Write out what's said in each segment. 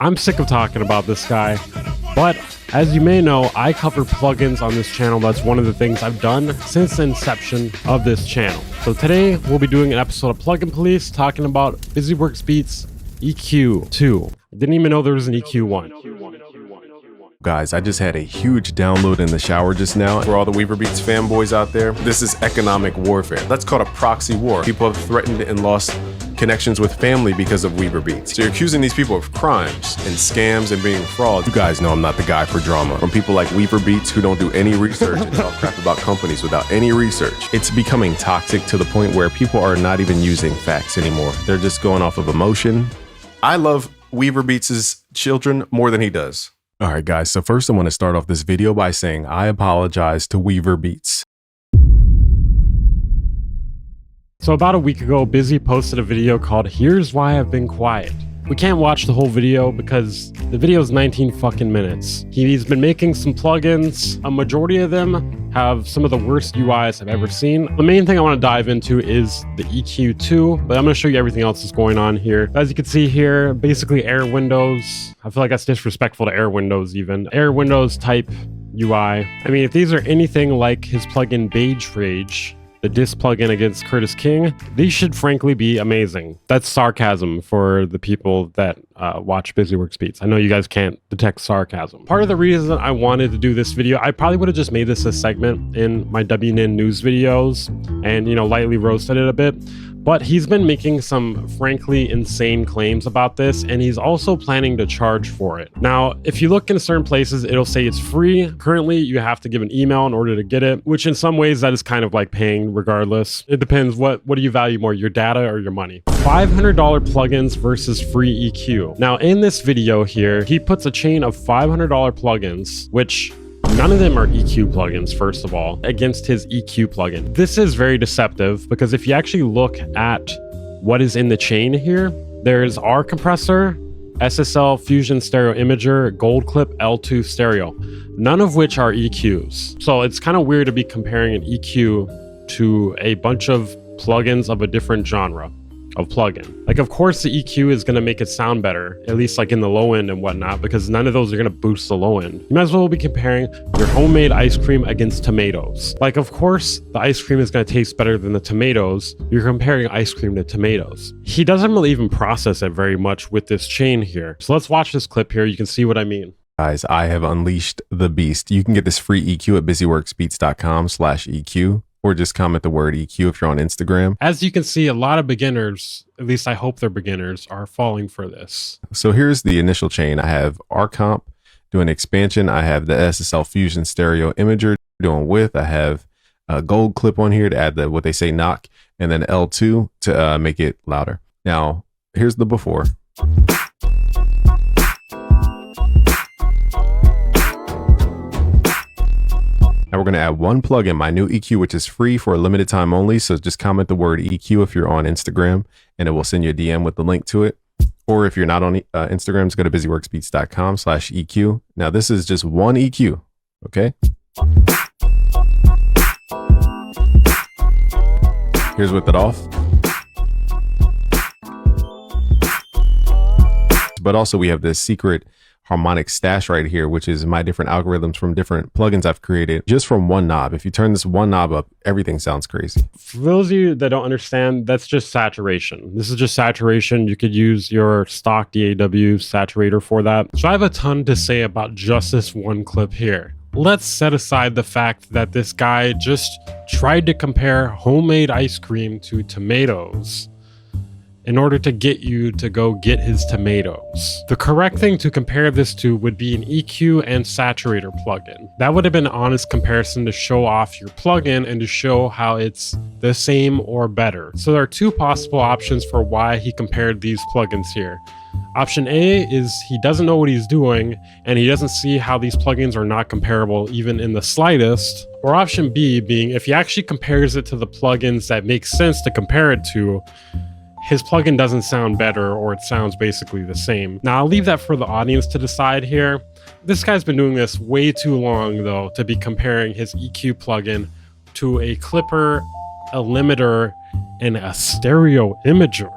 I'm sick of talking about this guy, but as you may know, I cover plugins on this channel. That's one of the things I've done since the inception of this channel. So today we'll be doing an episode of Plugin Police talking about BusyWorks Beats EQ2. I didn't even know there was an EQ1. Guys, I just had a huge download in the shower just now. For all the Weaver Beats fanboys out there, this is economic warfare. That's called a proxy war. People have threatened and lost connections with family because of Weaver Beats. So you're accusing these people of crimes and scams and being fraud. You guys know I'm not the guy for drama. From people like Weaver Beats who don't do any research and talk crap about companies without any research. It's becoming toxic to the point where people are not even using facts anymore. They're just going off of emotion. I love Weaver Beats' children more than he does. All right, guys, so first I want to start off this video by saying I apologize to Weaver Beats. So about a week ago, Busy posted a video called Here's Why I've Been Quiet. We can't watch the whole video because the video is 19 fucking minutes. He's been making some plugins. A majority of them have some of the worst UIs I've ever seen. The main thing I want to dive into is the EQ2, but I'm going to show you everything else that's going on here. As you can see here, basically Air Windows. I feel like that's disrespectful to Air Windows even. Air Windows type UI. I mean, if these are anything like his plugin Beige Rage, the diss plugin against Curtis King, these should frankly be amazing. That's sarcasm for the people that watch BusyWorks Beats. I know you guys can't detect sarcasm. Part of the reason I wanted to do this video, I probably would have just made this a segment in my WNN news videos and, you know, lightly roasted it a bit. But he's been making some frankly insane claims about this, and he's also planning to charge for it. Now, if you look in certain places, it'll say it's free. Currently, you have to give an email in order to get it, which in some ways that is kind of like paying regardless. It depends what do you value more, your data or your money. $500 plugins versus free EQ. Now, in this video here, he puts a chain of $500 plugins, which none of them are EQ plugins, first of all, against his EQ plugin. This is very deceptive because if you actually look at what is in the chain here, there's R compressor, SSL Fusion Stereo Imager, Gold Clip L2 Stereo, none of which are EQs. So it's kind of weird to be comparing an EQ to a bunch of plugins of a different genre of plugin. Like, of course the EQ is going to make it sound better, at least like in the low end and whatnot, because none of those are going to boost the low end. You might as well be comparing your homemade ice cream against tomatoes. Like, of course the ice cream is going to taste better than the tomatoes. You're comparing ice cream to tomatoes. He doesn't really even process it very much with this chain here. So let's watch this clip here. You can see what I mean. Guys, I have unleashed the beast. You can get this free EQ at busyworksbeats.com/EQ. Or just comment the word EQ if you're on Instagram. As you can see, a lot of beginners, at least I hope they're beginners, are falling for this. So here's the initial chain. I have RComp doing expansion. I have the SSL Fusion Stereo Imager doing width. I have a Gold Clip on here to add the what they say knock, and then L2 to make it louder. Now, here's the before. Now we're going to add one plugin, my new EQ, which is free for a limited time only. So just comment the word EQ if you're on Instagram, and it will send you a DM with the link to it. Or if you're not on Instagram, just go to busyworksbeats.com/EQ. Now this is just one EQ. Okay. Here's with it off. But also we have this secret harmonic stash right here, which is my different algorithms from different plugins I've created just from one knob. If you turn this one knob up, everything sounds crazy. For those of you that don't understand, that's just saturation. This is just saturation. You could use your stock DAW saturator for that. So I have a ton to say about just this one clip here. Let's set aside the fact that this guy just tried to compare homemade ice cream to tomatoes in order to get you to go get his tomatoes. The correct thing to compare this to would be an EQ and saturator plugin. That would have been an honest comparison to show off your plugin and to show how it's the same or better. So there are two possible options for why he compared these plugins here. Option A is he doesn't know what he's doing and he doesn't see how these plugins are not comparable even in the slightest. Or option B being if he actually compares it to the plugins that make sense to compare it to, his plugin doesn't sound better or it sounds basically the same. Now I'll leave that for the audience to decide here. This guy's been doing this way too long though to be comparing his EQ plugin to a clipper, a limiter, and a stereo imager.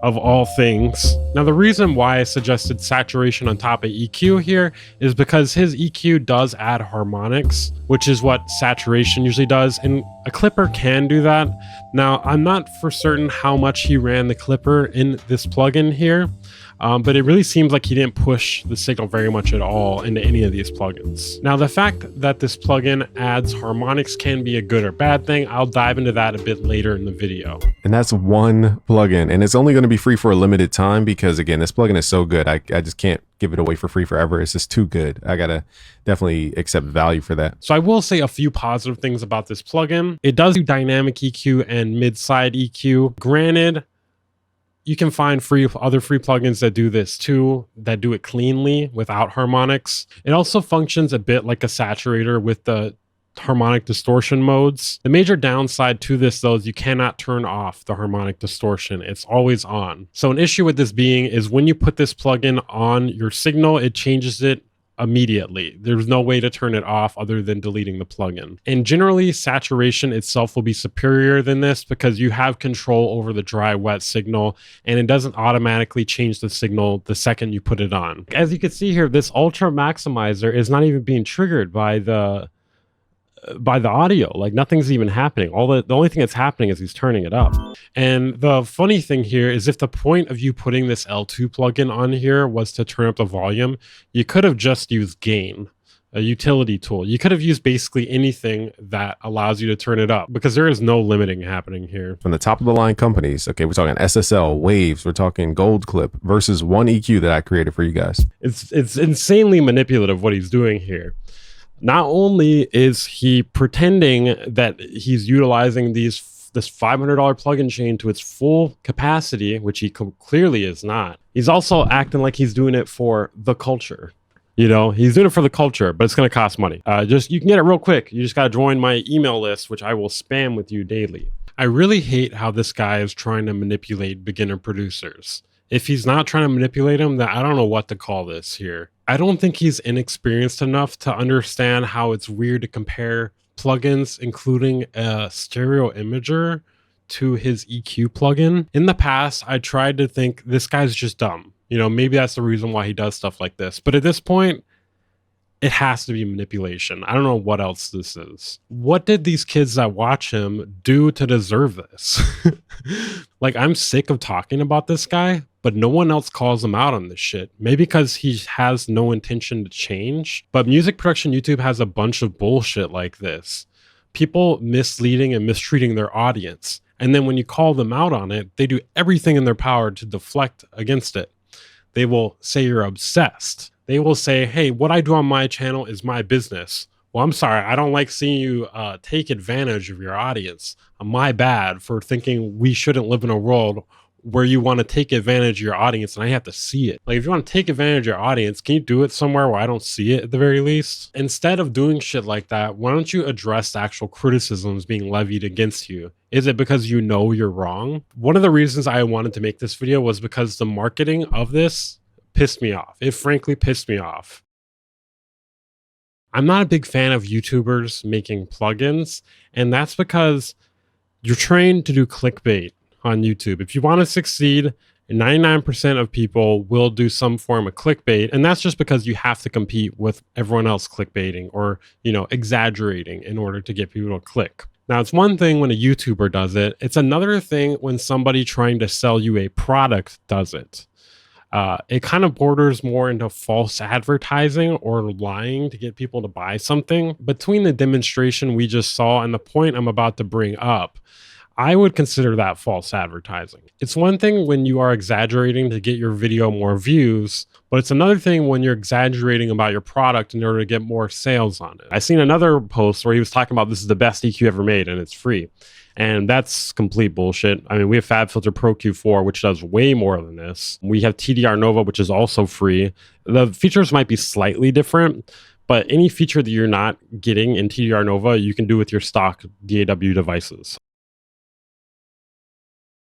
of all things. Now, the reason why I suggested saturation on top of EQ here is because his EQ does add harmonics, which is what saturation usually does, and a clipper can do that. Now, I'm not for certain how much he ran the clipper in this plugin here, but it really seems like he didn't push the signal very much at all into any of these plugins. Now, the fact that this plugin adds harmonics can be a good or bad thing. I'll dive into that a bit later in the video. And that's one plugin, and it's only going to be free for a limited time because, again, this plugin is so good. I just can't give it away for free forever. It's just too good. I gotta definitely accept value for that. So I will say a few positive things about this plugin. It does do dynamic EQ and mid-side EQ. Granted, you can find other free plugins that do this too, that do it cleanly without harmonics. It also functions a bit like a saturator with the harmonic distortion modes. The major downside to this though is you cannot turn off the harmonic distortion. It's always on. So an issue with this being is when you put this plugin on your signal, it changes it immediately. There's no way to turn it off other than deleting the plugin. And generally, saturation itself will be superior than this because you have control over the dry wet signal, and it doesn't automatically change the signal the second you put it on. As you can see here, this ultra maximizer is not even being triggered by the audio. Like nothing's even happening. The only thing that's happening is he's turning it up. And the funny thing here is if the point of you putting this L2 plugin on here was to turn up the volume, you could have just used gain, a utility tool. You could have used basically anything that allows you to turn it up because there is no limiting happening here. From the top of the line companies, okay, we're talking SSL, Waves, we're talking Gold Clip versus one EQ that I created for you guys. It's insanely manipulative what he's doing here. Not only is he pretending that he's utilizing this $500 plugin chain to its full capacity, which he clearly is not, he's also acting like he's doing it for the culture. You know, he's doing it for the culture, but it's going to cost money. You can get it real quick. You just got to join my email list, which I will spam with you daily. I really hate how this guy is trying to manipulate beginner producers. If he's not trying to manipulate them, then I don't know what to call this here. I don't think he's inexperienced enough to understand how it's weird to compare plugins, including a stereo imager, to his EQ plugin. In the past, I tried to think this guy's just dumb. You know, maybe that's the reason why he does stuff like this. But at this point, it has to be manipulation. I don't know what else this is. What did these kids that watch him do to deserve this? Like, I'm sick of talking about this guy, but no one else calls him out on this shit. Maybe because he has no intention to change. But music production YouTube has a bunch of bullshit like this. People misleading and mistreating their audience. And then when you call them out on it, they do everything in their power to deflect against it. They will say you're obsessed. They will say, hey, what I do on my channel is my business. Well, I'm sorry. I don't like seeing you take advantage of your audience. My bad for thinking we shouldn't live in a world where you want to take advantage of your audience and I have to see it. Like, if you want to take advantage of your audience, can you do it somewhere where I don't see it at the very least? Instead of doing shit like that, why don't you address the actual criticisms being levied against you? Is it because you know you're wrong? One of the reasons I wanted to make this video was because the marketing of this pissed me off. It frankly pissed me off. I'm not a big fan of YouTubers making plugins, and that's because you're trained to do clickbait on YouTube. If you want to succeed, 99% of people will do some form of clickbait, and that's just because you have to compete with everyone else clickbaiting or, you know, exaggerating in order to get people to click. Now, it's one thing when a YouTuber does it. It's another thing when somebody trying to sell you a product does it. It kind of borders more into false advertising or lying to get people to buy something. Between the demonstration we just saw and the point I'm about to bring up, I would consider that false advertising. It's one thing when you are exaggerating to get your video more views, but it's another thing when you're exaggerating about your product in order to get more sales on it. I seen another post where he was talking about this is the best EQ ever made and it's free. And that's complete bullshit. I mean, we have FabFilter Pro Q4, which does way more than this. We have TDR Nova, which is also free. The features might be slightly different, but any feature that you're not getting in TDR Nova, you can do with your stock DAW devices.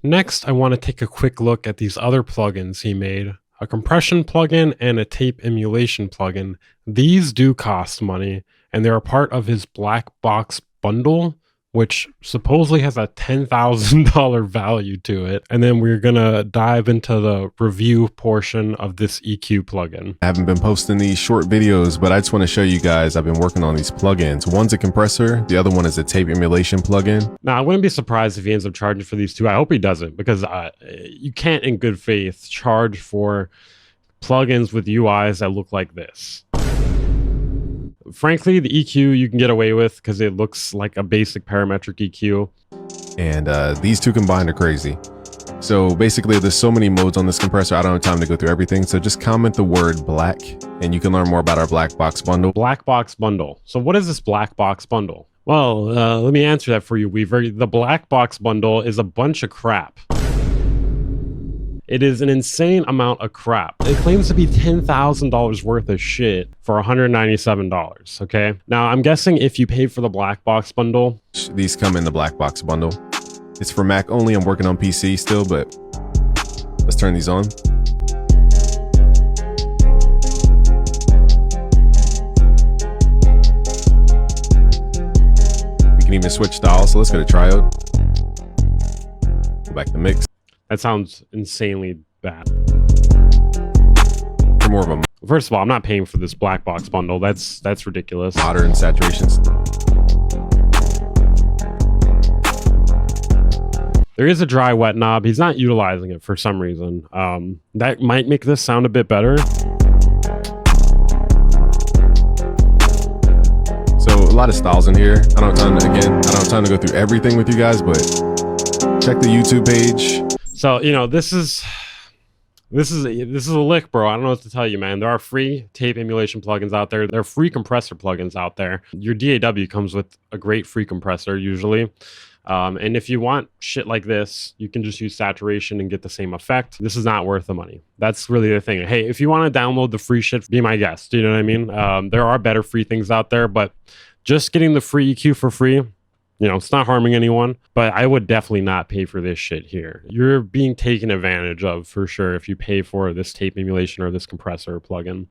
Next, I want to take a quick look at these other plugins he made, a compression plugin and a tape emulation plugin. These do cost money, and they're a part of his Blackbox bundle. which supposedly has a $10,000 value to it. And then we're gonna dive into the review portion of this EQ plugin. I haven't been posting these short videos, but I just want to show you guys I've been working on these plugins. One's a compressor, the other one is a tape emulation plugin. Now, I wouldn't be surprised if he ends up charging for these two. I hope he doesn't, because you can't in good faith charge for plugins with UIs that look like this. Frankly, the EQ you can get away with because it looks like a basic parametric EQ. And these two combined are crazy. So basically there's so many modes on this compressor, I don't have time to go through everything. So just comment the word black and you can learn more about our Blackbox bundle. Blackbox bundle. So what is this Blackbox bundle? Well, let me answer that for you, Weaver. The Blackbox bundle is a bunch of crap. It is an insane amount of crap. It claims to be $10,000 worth of shit for $197, okay? Now, I'm guessing if you pay for the Blackbox bundle... These come in the Blackbox bundle. It's for Mac only. I'm working on PC still, but let's turn these on. We can even switch styles, so let's go to triode. Go back to mix. That sounds insanely bad. For more of a... First of all, I'm not paying for this Blackbox bundle. That's ridiculous. Modern saturations. There is a dry wet knob. He's not utilizing it for some reason. That might make this sound a bit better. So a lot of styles in here. I don't have time to go through everything with you guys, but check the YouTube page. So, you know, this is a lick, bro. I don't know what to tell you, man. There are free tape emulation plugins out there. There are free compressor plugins out there. Your DAW comes with a great free compressor usually. And if you want shit like this, you can just use saturation and get the same effect. This is not worth the money. That's really the thing. Hey, if you want to download the free shit, be my guest. You know what I mean? There are better free things out there, but just getting the free EQ for free, you know, it's not harming anyone, but I would definitely not pay for this shit here. You're being taken advantage of for sure if you pay for this tape emulation or this compressor plugin.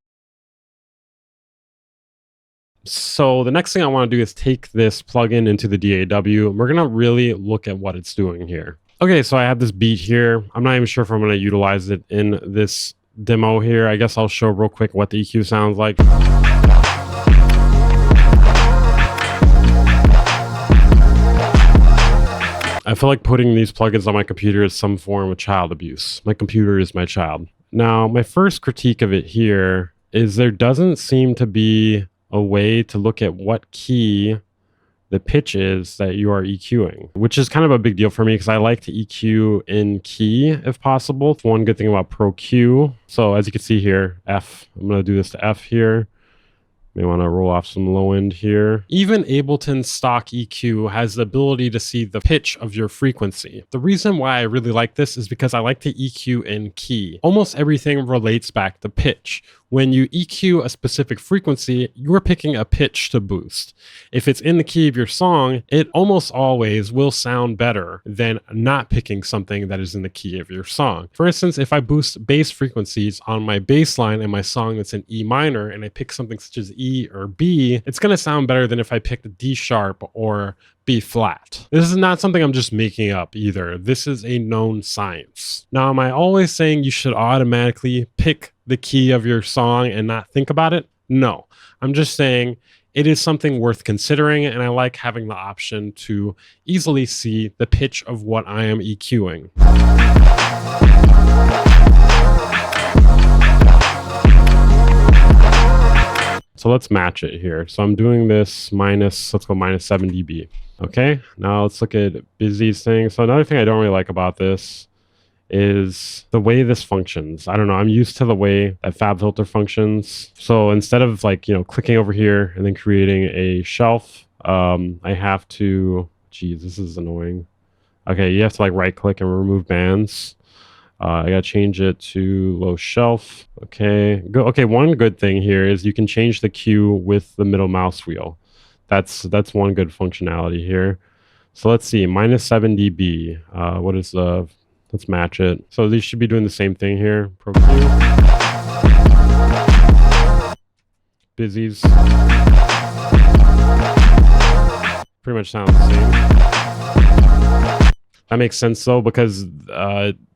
So the next thing I want to do is take this plugin into the DAW, and we're going to really look at what it's doing here. Okay, so I have this beat here. I'm not even sure if I'm going to utilize it in this demo here. I guess I'll show real quick what the EQ sounds like. I feel like putting these plugins on my computer is some form of child abuse. My computer is my child. Now, my first critique of it here is there doesn't seem to be a way to look at what key the pitch is that you are EQing, which is kind of a big deal for me because I like to EQ in key if possible. It's one good thing about Pro Q. So as you can see here, F. I'm going to do this to F here. May want to roll off some low end here. Even Ableton stock EQ has the ability to see the pitch of your frequency. The reason why I really like this is because I like to EQ in key. Almost everything relates back to pitch. When you EQ a specific frequency, you're picking a pitch to boost. If it's in the key of your song, it almost always will sound better than not picking something that is in the key of your song. For instance, if I boost bass frequencies on my bass line in my song that's in E minor and I pick something such as E or B, it's going to sound better than if I picked a D sharp or B flat. This is not something I'm just making up either. This is a known science. Now, am I always saying you should automatically pick the key of your song and not think about it? No, I'm just saying it is something worth considering, and I like having the option to easily see the pitch of what I am EQing. So let's match it here. So I'm doing this let's go minus 7 dB. Okay, now let's look at Busy's thing. So another thing I don't really like about this is the way this functions. I don't know, I'm used to the way that FabFilter functions. So instead of like, you know, clicking over here and then creating a shelf, I have to, geez, this is annoying. Okay, you have to like right click and remove bands. I gotta change it to low shelf. Okay, okay, one good thing here is you can change the cue with the middle mouse wheel. That's one good functionality here. So let's see, minus 7 dB. What is the, let's match it. So these should be doing the same thing here. Pro Q. Busy's. Pretty much sounds the same. That makes sense though, because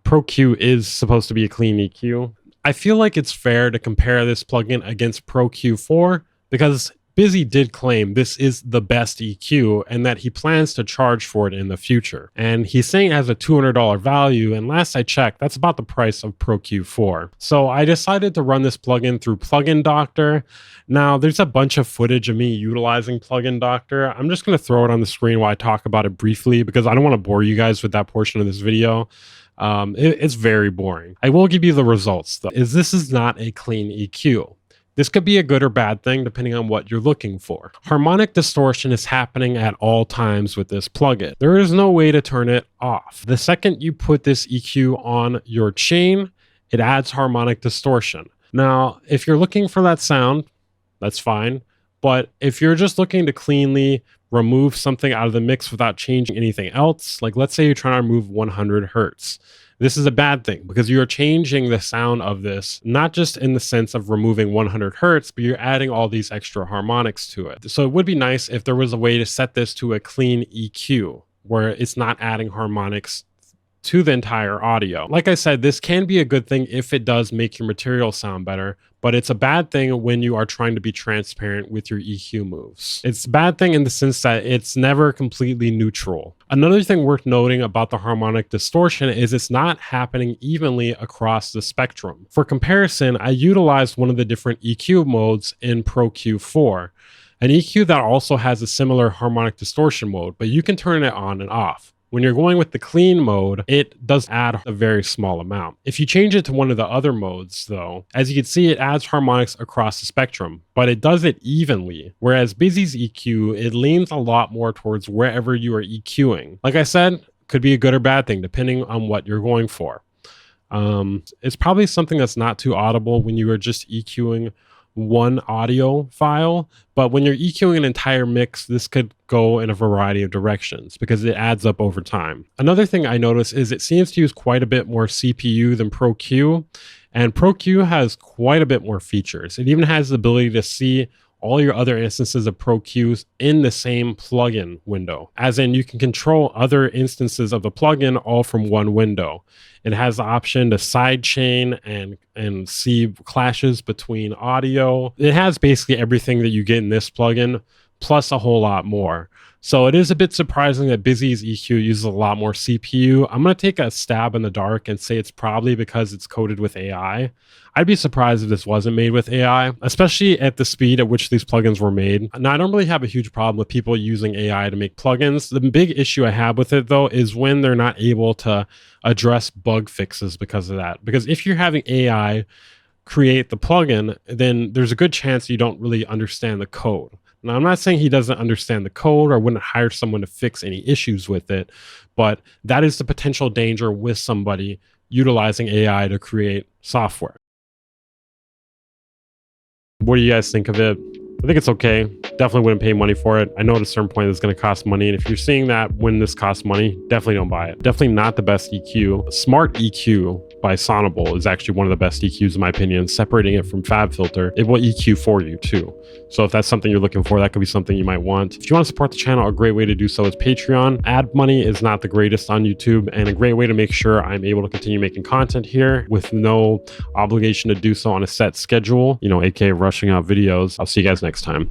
Pro Q is supposed to be a clean EQ. I feel like it's fair to compare this plugin against Pro Q4 because Busy did claim this is the best EQ and that he plans to charge for it in the future. And he's saying it has a $200 value, and last I checked, that's about the price of Pro Q4. So I decided to run this plugin through Plugin Doctor. Now, there's a bunch of footage of me utilizing Plugin Doctor. I'm just going to throw it on the screen while I talk about it briefly because I don't want to bore you guys with that portion of this video. It's very boring. I will give you the results though. This is not a clean EQ. This could be a good or bad thing depending on what you're looking for. Harmonic distortion is happening at all times with this plugin. There is no way to turn it off. The second you put this EQ on your chain, it adds harmonic distortion. Now, if you're looking for that sound, that's fine. But if you're just looking to cleanly remove something out of the mix without changing anything else, like let's say you're trying to remove 100 hertz, this is a bad thing because you're changing the sound of this, not just in the sense of removing 100 hertz, but you're adding all these extra harmonics to it. So it would be nice if there was a way to set this to a clean EQ where it's not adding harmonics to the entire audio. Like I said, this can be a good thing if it does make your material sound better, but it's a bad thing when you are trying to be transparent with your EQ moves. It's a bad thing in the sense that it's never completely neutral. Another thing worth noting about the harmonic distortion is it's not happening evenly across the spectrum. For comparison, I utilized one of the different EQ modes in Pro Q4, an EQ that also has a similar harmonic distortion mode, but you can turn it on and off. When you're going with the clean mode, it does add a very small amount. If you change it to one of the other modes, though, as you can see, it adds harmonics across the spectrum, but it does it evenly. Whereas Busy's EQ, it leans a lot more towards wherever you are EQing. Like I said, could be a good or bad thing, depending on what you're going for. It's probably something that's not too audible when you are just EQing one audio file, but when you're EQing an entire mix, this could go in a variety of directions because it adds up over time. Another thing I noticed is it seems to use quite a bit more CPU than Pro Q, and Pro Q has quite a bit more features. It even has the ability to see all your other instances of Pro Qs in the same plugin window, as in you can control other instances of the plugin all from one window. It has the option to sidechain and see clashes between audio. It has basically everything that you get in this plugin, plus a whole lot more. So it is a bit surprising that Busy's EQ uses a lot more CPU. I'm going to take a stab in the dark and say it's probably because it's coded with AI. I'd be surprised if this wasn't made with AI, especially at the speed at which these plugins were made. Now, I don't really have a huge problem with people using AI to make plugins. The big issue I have with it, though, is when they're not able to address bug fixes because of that. Because if you're having AI create the plugin, then there's a good chance you don't really understand the code. Now, I'm not saying he doesn't understand the code or wouldn't hire someone to fix any issues with it, but that is the potential danger with somebody utilizing AI to create software. What do you guys think of it? I think it's okay. Definitely wouldn't pay money for it. I know at a certain point it's going to cost money. And if you're seeing that when this costs money, definitely don't buy it. Definitely not the best EQ. Smart EQ by Sonable is actually one of the best EQs in my opinion. Separating it from FabFilter, it will EQ for you too. So if that's something you're looking for, that could be something you might want. If you want to support the channel, a great way to do so is Patreon. Ad money is not the greatest on YouTube, and a great way to make sure I'm able to continue making content here with no obligation to do so on a set schedule, aka rushing out videos. I'll see you guys next time.